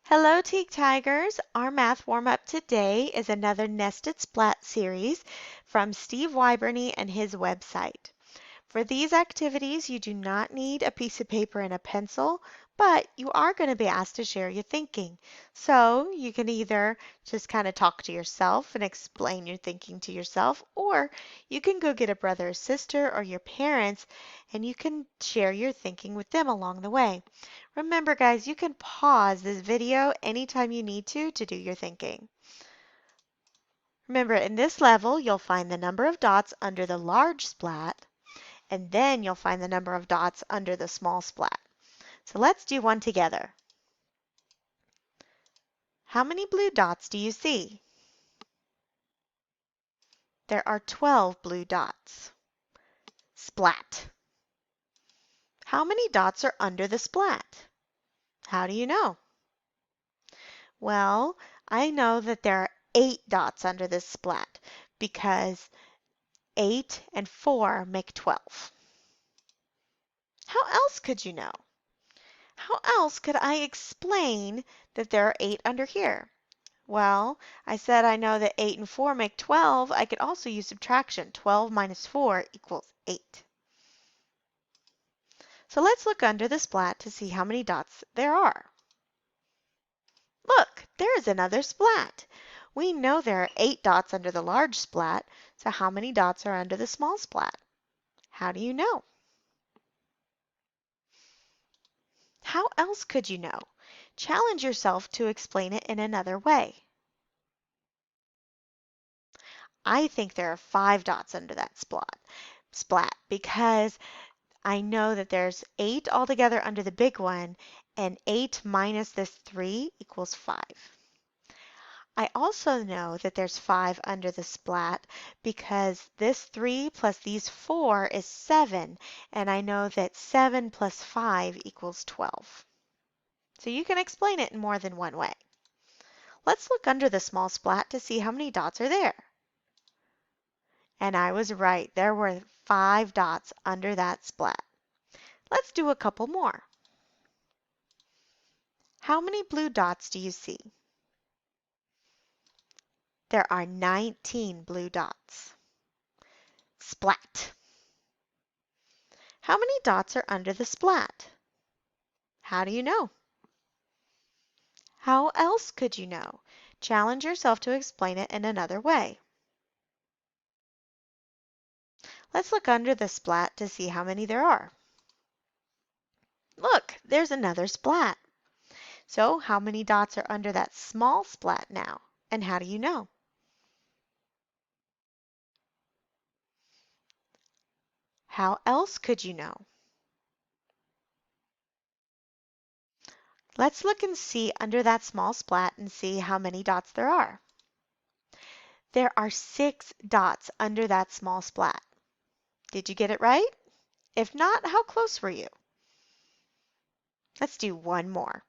Hello, Teak Tigers. Our math warm-up today is another Nested Splat series from Steve Wyberney and his website. For these activities, you do not need a piece of paper and a pencil, but you are going to be asked to share your thinking. So you can either just kind of talk to yourself and explain your thinking to yourself, or you can go get a brother or sister or your parents and you can share your thinking with them along the way. Remember, guys, you can pause this video anytime you need to do your thinking. Remember, in this level, you'll find the number of dots under the large splat, and then you'll find the number of dots under the small splat. So let's do one together. How many blue dots do you see? There are 12 blue dots. Splat. How many dots are under the splat? How do you know? Well, I know that there are 8 dots under this splat because 8 and 4 make 12. How else could you know? How else could I explain that there are 8 under here? Well, I said I know that 8 and 4 make 12. I could also use subtraction. 12 minus 4 equals 8. So let's look under the splat to see how many dots there are. Look, there is another splat. We know there are 8 dots under the large splat, so how many dots are under the small splat? How do you know? How else could you know? Challenge yourself to explain it in another way. I think there are 5 dots under that splat because I know that there's 8 altogether under the big one, and 8 minus this 3 equals 5. I also know that there's 5 under the splat because this 3 plus these 4 is 7, and I know that 7 plus 5 equals 12. So you can explain it in more than one way. Let's look under the small splat to see how many dots are there. And I was right, there were 5 dots under that splat. Let's do a couple more. How many blue dots do you see? There are 19 blue dots. Splat. How many dots are under the splat? How do you know? How else could you know? Challenge yourself to explain it in another way. Let's look under the splat to see how many there are. Look, there's another splat. So how many dots are under that small splat now? And how do you know? How else could you know? Let's look and see under that small splat and see how many dots there are. There are 6 dots under that small splat. Did you get it right? If not, how close were you? Let's do one more.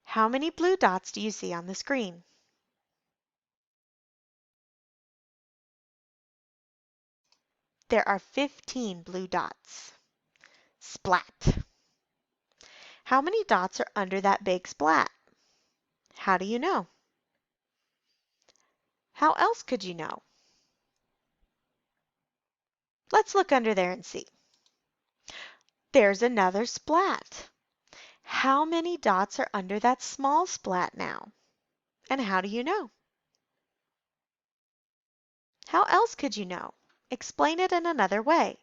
How many blue dots do you see on the screen? There are 15 blue dots. Splat. How many dots are under that big splat? How do you know? How else could you know? Let's look under there and see. There's another splat. How many dots are under that small splat now? And how do you know? How else could you know? Explain it in another way.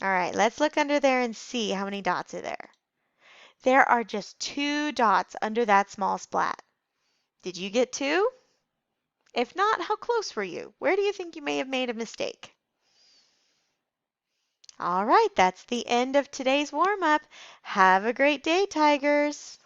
All right, let's look under there and see how many dots are there. There are just 2 dots under that small splat. Did you get 2? If not, how close were you? Where do you think you may have made a mistake? All right, that's the end of today's warm-up. Have a great day, Tigers.